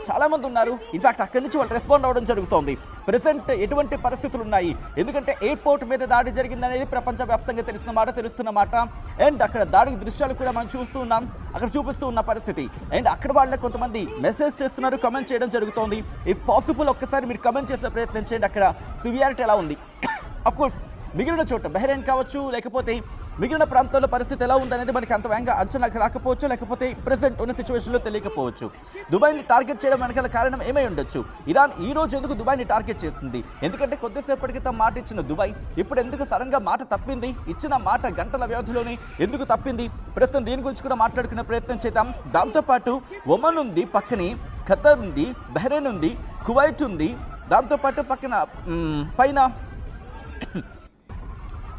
చాలా మంది ఉన్నారు. ఇన్ఫాక్ట్ అక్కడి నుంచి వాళ్ళు రెస్పాండ్ అవ్వడం జరుగుతోంది. ప్రెసెంట్ ఎటువంటి పరిస్థితులు ఉన్నాయి, ఎందుకంటే ఎయిర్పోర్ట్ మీద దాడి జరిగిందనేది ప్రపంచవ్యాప్తంగా తెలుస్తున్న మాట. అండ్ అక్కడ దాడి దృశ్యాలు కూడా మనం చూస్తూ ఉన్నాం, అక్కడ చూపిస్తూ ఉన్న పరిస్థితి. అండ్ అక్కడ వాళ్ళే కొంతమంది మెసేజ్ చేస్తున్నారు, కమెంట్ చేయడం జరుగుతోంది. ఇఫ్ పాసిబుల్ ఒక్కసారి మీరు కమెంట్ చేసే ప్రయత్నం చేయండి, అక్కడ సివియారిటీ ఎలా ఉంది. అఫ్కోర్స్ మిగిలిన చోట బహ్రెయిన్ కావచ్చు, లేకపోతే మిగిలిన ప్రాంతాల్లో పరిస్థితి ఎలా ఉందనేది మనకి అంత వేగంగా అంచనాకు రాకపోవచ్చు, లేకపోతే ప్రెసెంట్ ఉన్న సిచ్యువేషన్లో తెలియకపోవచ్చు. దుబాయ్ని టార్గెట్ చేయడం వెనకాల కారణం ఏమై ఉండొచ్చు. ఇరాన్ ఈ రోజు ఎందుకు దుబాయ్ని టార్గెట్ చేస్తుంది, ఎందుకంటే కొద్దిసేపటి క్రితం మాట ఇచ్చిన దుబాయ్ ఇప్పుడు ఎందుకు సడన్గా మాట తప్పింది, ఇచ్చిన మాట గంటల వ్యవధిలోనే ఎందుకు తప్పింది, ప్రస్తుతం దీని గురించి కూడా మాట్లాడుకునే ప్రయత్నం చేద్దాం. దాంతోపాటు ఒమన్ ఉంది, పక్కనే ఖతర్ ఉంది, బహ్రెయిన్ ఉంది, కువైట్ ఉంది, దాంతోపాటు పైన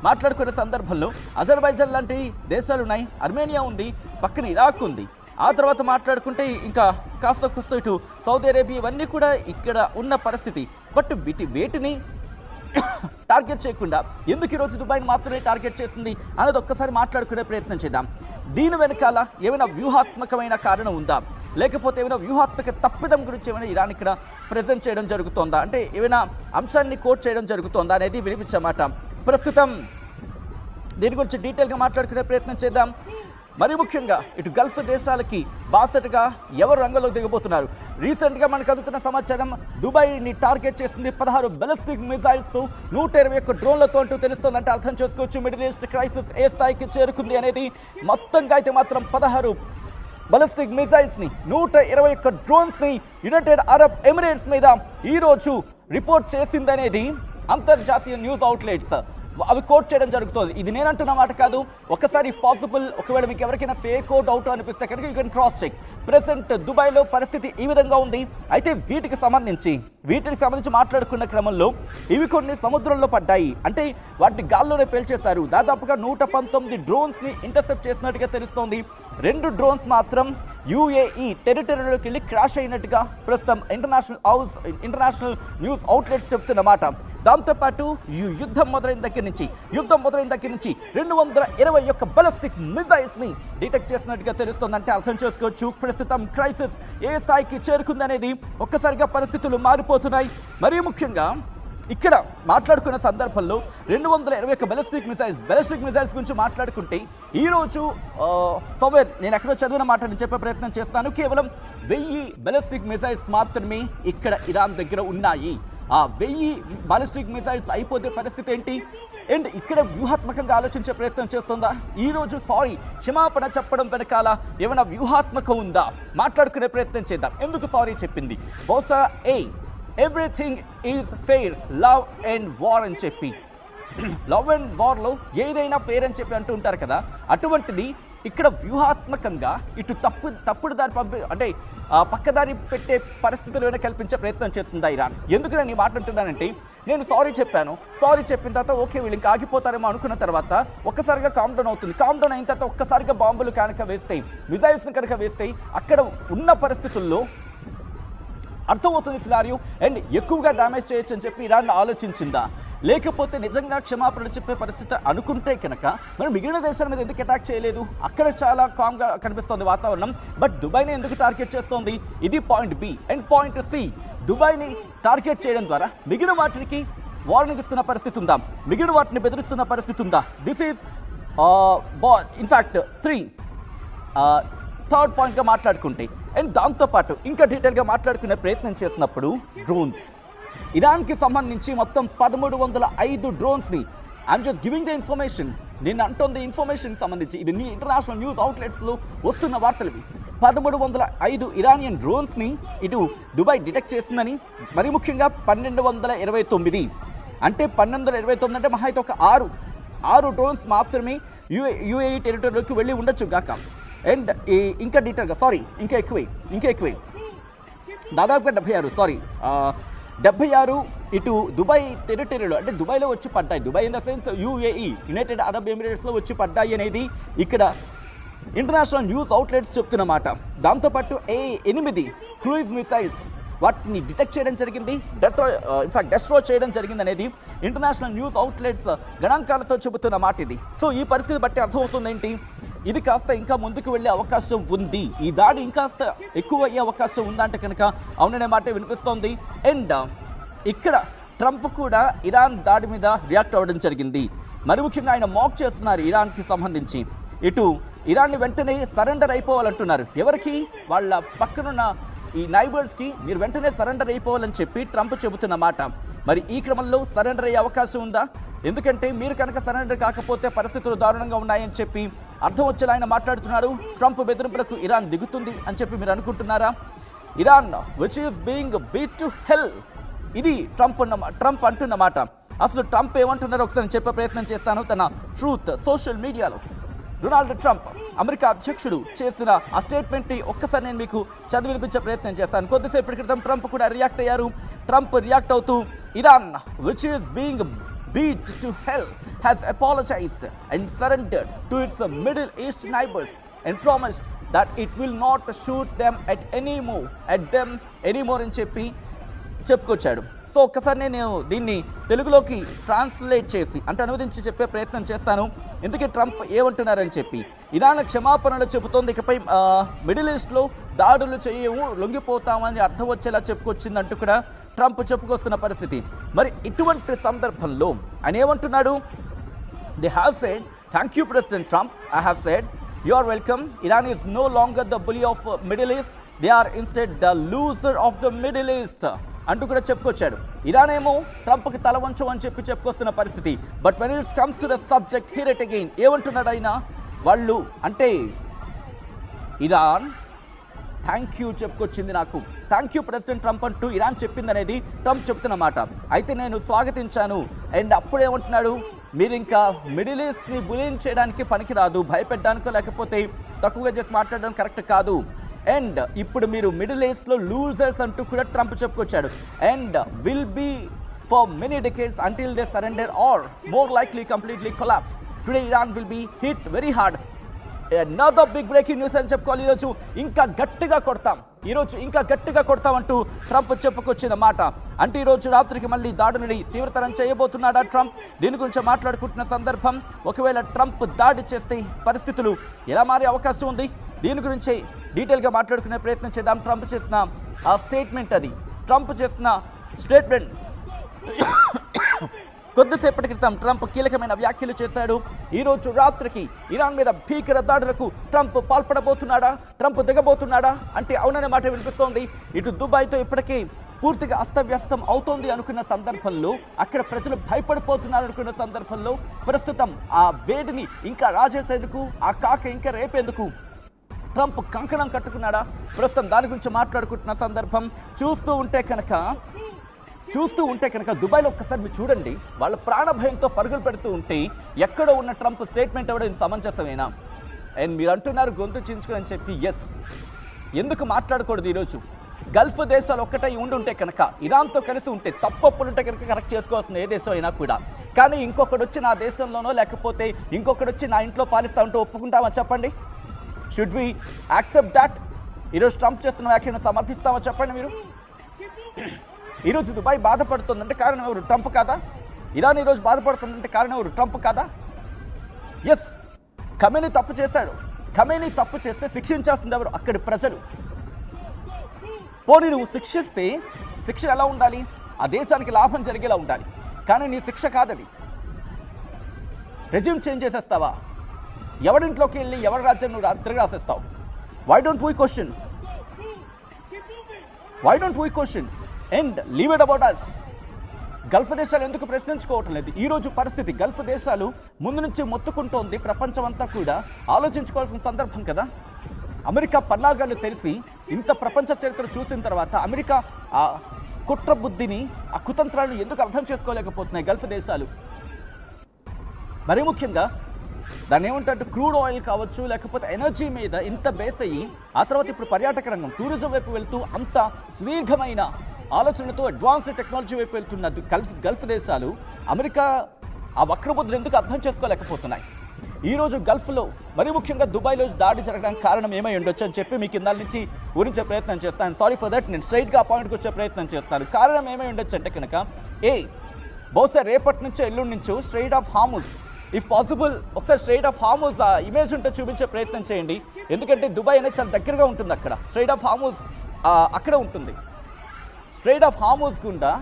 మాట్లాడుకునే సందర్భంలో అజర్బైజాన్ లాంటి దేశాలు ఉన్నాయి, అర్మేనియా ఉంది, పక్కన ఇరాక్ ఉంది. ఆ తర్వాత మాట్లాడుకుంటే ఇంకా కాస్త ఇటు సౌదీ అరేబియా, ఇవన్నీ కూడా ఇక్కడ ఉన్న పరిస్థితి. బట్ వేటిని టార్గెట్ చేయకుండా ఎందుకు ఈరోజు దుబాయ్ని మాత్రమే టార్గెట్ చేసింది అనేది ఒక్కసారి మాట్లాడుకునే ప్రయత్నం చేద్దాం. దీని వెనకాల ఏమైనా వ్యూహాత్మకమైన కారణం ఉందా, లేకపోతే ఏమైనా వ్యూహాత్మక తప్పిదం గురించి ఏమైనా ఇరాన్ ఇక్కడ ప్రజెంట్ చేయడం జరుగుతోందా, అంటే ఏమైనా అంశాన్ని కోట్ చేయడం జరుగుతోందా అనేది వినిపించమాట. ప్రస్తుతం దీని గురించి డీటెయిల్గా మాట్లాడుకునే ప్రయత్నం చేద్దాం. మరి ముఖ్యంగా ఇటు గల్ఫ్ దేశాలకి బాసటగా ఎవరు రంగంలోకి దిగబోతున్నారు. రీసెంట్గా మనకు అందుతున్న సమాచారం, దుబాయ్ని టార్గెట్ చేసింది 16 బలిస్టిక్ మిజైల్స్తో 121 డ్రోన్లతో అంటూ తెలుస్తోందంటే అర్థం చేసుకోవచ్చు మిడిల్ ఈస్ట్ క్రైసిస్ ఏ స్థాయికి చేరుకుంది అనేది. మొత్తంగా అయితే మాత్రం 16 బలిస్టిక్ మిజైల్స్ని 121 డ్రోన్స్ని యునైటెడ్ అరబ్ ఎమిరేట్స్ మీద ఈరోజు రిపోర్ట్ చేసిందనేది అంతర్జాతీయ న్యూస్ అవుట్లెట్స్ అవి కోట్ చేయడం జరుగుతుంది. ఇది నేనంటున్న మాట కాదు. ఒకసారి ఇఫ్ పాసిబుల్ ఒకవేళ మీకు ఎవరికైనా ఫేక్ డౌట్ అనిపిస్తే కనుక you can cross check. Present దుబాయ్లో పరిస్థితి ఈ విధంగా ఉంది. అయితే వీటికి సంబంధించి మాట్లాడుకున్న క్రమంలో ఇవి కొన్ని సముద్రంలో పడ్డాయి, అంటే వాటిని గాల్లోనే పేల్చేశారు. దాదాపుగా 119 డ్రోన్స్ని ఇంటర్సెప్ట్ చేసినట్టుగా తెలుస్తోంది. 2 డ్రోన్స్ మాత్రం యుఏఈ టెరిటరీలోకి వెళ్ళి క్రాష్ అయినట్టుగా ప్రస్తుతం ఇంటర్నేషనల్ న్యూస్ అవుట్లెట్స్ చెప్తున్నమాట. దాంతోపాటు యుద్ధం మొదలైన దగ్గర నుంచి 221 బలిస్టిక్ మిజైల్స్ని డిటెక్ట్ చేసినట్టుగా తెలుస్తోంది. అంటే అర్థం చేసుకోవచ్చు ప్రస్తుతం క్రైసిస్ ఏ స్థాయికి చేరుకుందనేది. ఒక్కసారిగా పరిస్థితులు మారిపోతున్నాయి. మరీ ముఖ్యంగా ఇక్కడ మాట్లాడుకున్న సందర్భంలో 221 బలిస్టిక్ మిజైల్స్ గురించి మాట్లాడుకుంటే ఈరోజు సోమవారం నేను ఎక్కడో చదివిన మాట నేను చెప్పే ప్రయత్నం చేస్తాను. కేవలం 1000 బలిస్టిక్ మిజైల్స్ మాత్రమే ఇక్కడ ఇరాన్ దగ్గర ఉన్నాయి. ఆ 1000 బాలిస్టిక్ మిసైల్స్ అయిపోతే పరిస్థితి ఏంటి? అండ్ ఇక్కడ వ్యూహాత్మకంగా ఆలోచించే ప్రయత్నం చేస్తుందా? ఈరోజు క్షమాపణ చెప్పడం వెనకాల ఏమైనా వ్యూహాత్మకం ఉందా? మాట్లాడుకునే ప్రయత్నం చేద్దాం. ఎందుకు సారీ చెప్పింది? బహుశా everything is fair, love and war అని చెప్పి, లవ్ అండ్ వార్లో ఏదైనా ఫెయిర్ అని చెప్పి అంటూ ఉంటారు కదా, అటువంటిది ఇక్కడ వ్యూహాత్మకంగా ఇటు తప్పుడు దారి అంటే పక్కదారి పెట్టే పరిస్థితులు ఏమైనా కల్పించే ప్రయత్నం చేస్తుందా ఇరాన్? ఎందుకు నేను ఈ మాట అంటున్నానంటే, నేను సారీ చెప్పాను, సారీ చెప్పిన తర్వాత ఓకే వీళ్ళు ఇంకా ఆగిపోతారేమో అనుకున్న తర్వాత ఒక్కసారిగా కామ్ డౌన్ అవుతుంది. కామ్ డౌన్ అయిన తర్వాత ఒక్కసారిగా బాంబులు కనుక వేస్తాయి, మిజైల్స్ని కనుక వేస్తాయి, అక్కడ ఉన్న పరిస్థితుల్లో అర్థమవుతుంది సినారియో. అండ్ ఎక్కువగా డ్యామేజ్ చేయొచ్చు అని చెప్పి ఇరాన్ ఆలోచించిందా, లేకపోతే నిజంగా క్షమాపణలు చెప్పే పరిస్థితి అనుకుంటే కనుక మరి మిగిలిన దేశాల మీద ఎందుకు అటాక్ చేయలేదు? అక్కడ చాలా కామ్గా కనిపిస్తోంది వాతావరణం. బట్ దుబాయ్ని ఎందుకు టార్గెట్ చేస్తోంది? ఇది point B. And point C, దుబాయ్ని టార్గెట్ చేయడం ద్వారా మిగిలిన వాటికి వార్నింగ్ ఇస్తున్న పరిస్థితి ఉందా, మిగిలిన వాటిని బెదిరిస్తున్న పరిస్థితి ఉందా? దిస్ ఈజ్ ఇన్ఫ్యాక్ట్ థర్డ్ పాయింట్గా మాట్లాడుకుంటే. అండ్ దాంతోపాటు ఇంకా డీటెయిల్గా మాట్లాడుకునే ప్రయత్నం చేసినప్పుడు డ్రోన్స్, ఇరాన్కి సంబంధించి మొత్తం 1305 డ్రోన్స్ని, I'm just giving the information, నేను అంటోంది ఇన్ఫర్మేషన్కి సంబంధించి, ఇది ఇంటర్నేషనల్ న్యూస్ అవుట్లెట్స్లో వస్తున్న వార్తలు ఇవి. 1305 ఇరానియన్ డ్రోన్స్ని ఇటు దుబాయ్ డిటెక్ట్ చేసిందని, మరి ముఖ్యంగా 1229 అంటే 1229 అంటే మహా అయితే ఒక 6 డ్రోన్స్ మాత్రమే యుఏఈ టెరిటరీలోకి వెళ్ళి ఉండొచ్చు గాక. అండ్ ఇంకా డీటెయిల్గా ఇంకా ఎక్కువే దాదాపుగా 76 ఇటు దుబాయ్ టెరిటరీలో, అంటే దుబాయ్లో వచ్చి పడ్డాయి. Dubai in the sense UAE, United Arab ఎమిరేట్స్లో వచ్చి పడ్డాయి అనేది ఇక్కడ ఇంటర్నేషనల్ న్యూస్ అవుట్లెట్స్ చెప్తున్నమాట. దాంతోపాటు 8 క్రూయిజ్ మిసైల్స్ వాటిని డిటెక్ట్ చేయడం జరిగింది, డెస్ట్రాయ్ చేయడం జరిగింది అనేది ఇంటర్నేషనల్ న్యూస్ అవుట్లెట్స్ గణాంకాలతో చెబుతున్న మాట ఇది. సో ఈ పరిస్థితి బట్టి అర్థమవుతుంది ఏంటి, ఇది కాస్త ఇంకా ముందుకు వెళ్ళే అవకాశం ఉంది, ఈ దాడి ఇంకాస్త ఎక్కువ అయ్యే అవకాశం ఉందా అంటే కనుక అవుననే మాట వినిపిస్తోంది. అండ్ ఇక్కడ ట్రంప్ కూడా ఇరాన్ దాడి మీద రియాక్ట్ అవ్వడం జరిగింది. మరి ముఖ్యంగా ఆయన మాక్ చేస్తున్నారు ఇరాన్కి సంబంధించి. ఇటు ఇరాన్ని వెంటనే సరెండర్ అయిపోవాలంటున్నారు. ఎవరికి? వాళ్ళ పక్కనున్న ఈ నైబర్స్కి మీరు వెంటనే సరెండర్ అయిపోవాలని చెప్పి ట్రంప్ చెబుతున్న మాట. మరి ఈ క్రమంలో సరెండర్ అయ్యే అవకాశం ఉందా? ఎందుకంటే మీరు కనుక సరెండర్ కాకపోతే పరిస్థితులు దారుణంగా ఉన్నాయని చెప్పి అర్థం వచ్చేలా ఆయన మాట్లాడుతున్నారు. ట్రంప్ బెదిరింపులకు ఇరాన్ దిగుతుంది అని చెప్పి మీరు అనుకుంటున్నారా? Iran which is being beat to hell, ఇది ట్రంప్ అంటున్న మాట. అసలు ట్రంప్ ఏమంటున్నారో ఒకసారి చెప్పే ప్రయత్నం చేస్తాను. తన ట్రూత్ సోషల్ మీడియాలో డొనాల్డ్ ట్రంప్ అమెరికా అధ్యక్షుడు చేసిన ఆ స్టేట్మెంట్ని ఒక్కసారి నేను మీకు చదివి వినిపించే ప్రయత్నం చేస్తాను. కొద్దిసేపటి క్రితం ట్రంప్ కూడా రియాక్ట్ అయ్యారు. ట్రంప్ రియాక్ట్ అవుతూ Iran which is being beat to hell has apologized and surrendered to its Middle East neighbors and promised that it will not shoot them at them anymore అని చెప్పి చెప్పుకొచ్చాడు. So ఒక్కసారి నేను దీన్ని తెలుగులోకి translate చేసి అంటే అనువదించి చెప్పే ప్రయత్నం చేస్తాను. ఎందుకే ట్రంప్ ఏమంటున్నారని చెప్పి. ఇరాన్ క్షమాపణలు చెబుతోంది, ఇకపై మిడిల్ ఈస్ట్లో దాడులు చేయము, లొంగిపోతామని అర్థం వచ్చేలా చెప్పుకొచ్చిందంటూ కూడా ట్రంప్ చెప్పుకొస్తున్న పరిస్థితి. మరి ఇటువంటి సందర్భంలో ఆయన ఏమంటున్నాడు? They have said thank you President Trump, I have said you are welcome, Iran is no longer the bully of Middle East, they are instead the loser of the Middle East అంటూ కూడా చెప్పుకొచ్చాడు. Iran ఏమో ట్రంప్కి తల వంచు అని చెప్పి చెప్పుకొస్తున్న పరిస్థితి. But when it's comes to the subject here it again ఏమంటున్నాడు ఆయన? వాళ్ళు అంటే ఇరాన్ థ్యాంక్ యూ చెప్పుకొచ్చింది నాకు, థ్యాంక్ యూ ప్రెసిడెంట్ ట్రంప్ అంటూ ఇరాన్ చెప్పింది అనేది ట్రంప్ చెప్తున్న మాట. అయితే నేను స్వాగతించాను. అండ్ అప్పుడేమంటున్నాడు? మీరు ఇంకా మిడిల్ ఈస్ట్ని బులింగ్ చేయడానికి పనికిరాదు, భయపెట్టడానికో లేకపోతే తక్కువగా చేసి మాట్లాడడం కరెక్ట్ కాదు. అండ్ ఇప్పుడు మీరు మిడిల్ ఈస్ట్లో లూజర్స్ అంటూ కూడా ట్రంప్ చెప్పుకొచ్చాడు. And will be for many decades until they surrender or more likely completely collapse. Today Iran will be hit very hard. another big breaking news అని చెప్పుకోవాలి. ఈరోజు ఇంకా గట్టిగా కొడతామంటూ ట్రంప్ చెప్పుకొచ్చిన మాట. అంటే ఈరోజు రాత్రికి మళ్ళీ దాడుని తీవ్రతరం చేయబోతున్నాడా ట్రంప్? దీని గురించి మాట్లాడుకుంటున్న సందర్భం. ఒకవేళ ట్రంప్ దాడి చేస్తే పరిస్థితులు ఎలా మారే అవకాశం ఉంది? దీని గురించి డీటెయిల్గా మాట్లాడుకునే ప్రయత్నం చేద్దాం. ట్రంప్ చేసిన ఆ స్టేట్మెంట్ అది. ట్రంప్ చేసిన స్టేట్మెంట్ కొద్దిసేపటి క్రితం ట్రంప్ కీలకమైన వ్యాఖ్యలు చేశాడు. ఈరోజు రాత్రికి ఇరాన్ మీద భీకర దాడులకు ట్రంప్ పాల్పడబోతున్నాడా, ట్రంప్ దిగబోతున్నాడా అంటే అవుననే మాట వినిపిస్తోంది. ఇటు దుబాయ్తో ఇప్పటికే పూర్తిగా అస్తవ్యస్తం అవుతోంది అనుకున్న సందర్భంలో, అక్కడ ప్రజలు భయపడిపోతున్నారు అనుకున్న సందర్భంలో ప్రస్తుతం ఆ వేడిని ఇంకా రాజేసేందుకు, ఆ కాక ఇంకా రేపేందుకు ట్రంప్ కంకణం కట్టుకున్నాడా? ప్రస్తుతం దాని గురించి మాట్లాడుకుంటున్న సందర్భం. చూస్తూ ఉంటే కనుక దుబాయ్లో ఒక్కసారి మీరు చూడండి, వాళ్ళ ప్రాణభయంతో పరుగులు పెడుతూ ఉంటే ఎక్కడో ఉన్న ట్రంప్ స్టేట్మెంట్ అవ్వడం సమంజసమేనా? అండ్ మీరు అంటున్నారు గొంతు చించుకొని చెప్పి. ఎస్, ఎందుకు మాట్లాడకూడదు? ఈరోజు గల్ఫ్ దేశాలు ఒక్కటై ఉండుంటే కనుక, ఇరాన్తో కలిసి ఉంటే తప్పప్పులుంటే కనుక కరెక్ట్ చేసుకోవాల్సిన ఏ దేశం అయినా కూడా. కానీ ఇంకొకటి వచ్చి నా దేశంలోనో లేకపోతే ఇంకొకటి వచ్చి నా ఇంట్లో పాలిస్తా ఉంటే ఒప్పుకుంటామా చెప్పండి? Should we accept that? ఈరోజు ట్రంప్ చేస్తున్న వ్యాఖ్యను సమర్థిస్తామా చెప్పండి మీరు? ఈరోజు దుబాయ్ బాధపడుతుందంటే కారణం ఎవరు? ట్రంప్ కాదా? ఇరాన్ ఈరోజు బాధపడుతుందంటే కారణం ఎవరు? ట్రంప్ కాదా? ఎస్, ఖమేనీ తప్పు చేశాడు. ఖమేనీ తప్పు చేస్తే శిక్షించాల్సింది ఎవరు? అక్కడి ప్రజలు. పోనీ నువ్వు శిక్షిస్తే శిక్ష ఎలా ఉండాలి? ఆ దేశానికి లాభం జరిగేలా ఉండాలి. కానీ నీ శిక్ష కాదది. Resume change చేసేస్తావా? ఎవరింట్లోకి వెళ్ళి ఎవరి రాజ్యం నువ్వు తిరిగి రాసేస్తావు? Why don't we question and leave it about us? Gulf దేశాలు ఎందుకు ప్రశ్నించుకోవటం లేదు? ఈరోజు పరిస్థితి గల్ఫ్ దేశాలు ముందు నుంచి మొత్తుకుంటోంది. ప్రపంచమంతా కూడా ఆలోచించుకోవాల్సిన సందర్భం కదా. అమెరికా పన్నాగాలు తెలిసి ఇంత ప్రపంచ చరిత్ర చూసిన తర్వాత అమెరికా ఆ కుట్ర బుద్ధిని, ఆ కుతంత్రాలను ఎందుకు అర్థం చేసుకోలేకపోతున్నాయి గల్ఫ్ దేశాలు? మరీ ముఖ్యంగా దాన్ని ఏమంటే క్రూడ్ ఆయిల్ కావచ్చు, లేకపోతే ఎనర్జీ మీద ఇంత బేస్ అయ్యి ఆ తర్వాత ఇప్పుడు పర్యాటక రంగం, టూరిజం వైపు వెళ్తూ అంత సుదీర్ఘమైన ఆలోచనలతో అడ్వాన్స్డ్ టెక్నాలజీ వైపు వెళ్తున్న గల్ఫ్ దేశాలు అమెరికా ఆ వక్రబుద్ధులు ఎందుకు అర్థం చేసుకోలేకపోతున్నాయి? ఈరోజు గల్ఫ్లో మరీ ముఖ్యంగా దుబాయ్లో దాడి జరగడానికి కారణం ఏమై ఉండొచ్చు అని చెప్పి మీకు కింద నుంచి ఊరించే ప్రయత్నం చేస్తాను. సారీ ఫర్ దట్, నేను స్ట్రైట్గా పాయింట్కి వచ్చే ప్రయత్నం చేస్తాను. కారణం ఏమై ఉండొచ్చు అంటే కనుక బహుశా రేపటి నుంచో ఎల్లుండి నుంచో straight of Hormuz if possible ఒకసారి స్ట్రైట్ ఆఫ్ హార్మోస్ ఆ ఇమేజ్ ఉంటే చూపించే ప్రయత్నం చేయండి. ఎందుకంటే దుబాయ్ అనేది చాలా దగ్గరగా ఉంటుంది. అక్కడ స్ట్రైట్ ఆఫ్ హార్మోస్ అక్కడ ఉంటుంది. స్ట్రైట్ ఆఫ్ హార్మోస్ గుండా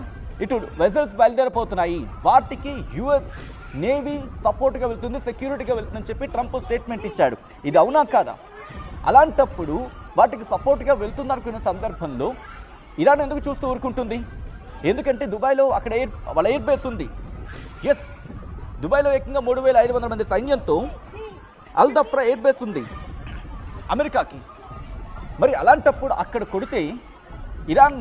ఇటు వెజల్స్ బయలుదేరిపోతున్నాయి. వాటికి యుఎస్ నేవీ సపోర్ట్గా వెళ్తుంది, సెక్యూరిటీగా వెళ్తుందని చెప్పి ట్రంప్ స్టేట్మెంట్ ఇచ్చాడు. ఇది అవునా కాదా? అలాంటప్పుడు వాటికి సపోర్ట్గా వెళ్తుందనుకున్న సందర్భంలో ఇరాన్ ఎందుకు చూస్తూ ఊరుకుంటుంది? ఎందుకంటే దుబాయ్లో అక్కడ వాళ్ళ ఎయిర్ బేస్ ఉంది. ఎస్, దుబాయ్లో ఏకంగా 3500 మంది సైన్యంతో అల్ దఫ్రా ఎయిర్ బేస్ ఉంది అమెరికాకి. మరి అలాంటప్పుడు అక్కడ కొడితే ఇరాన్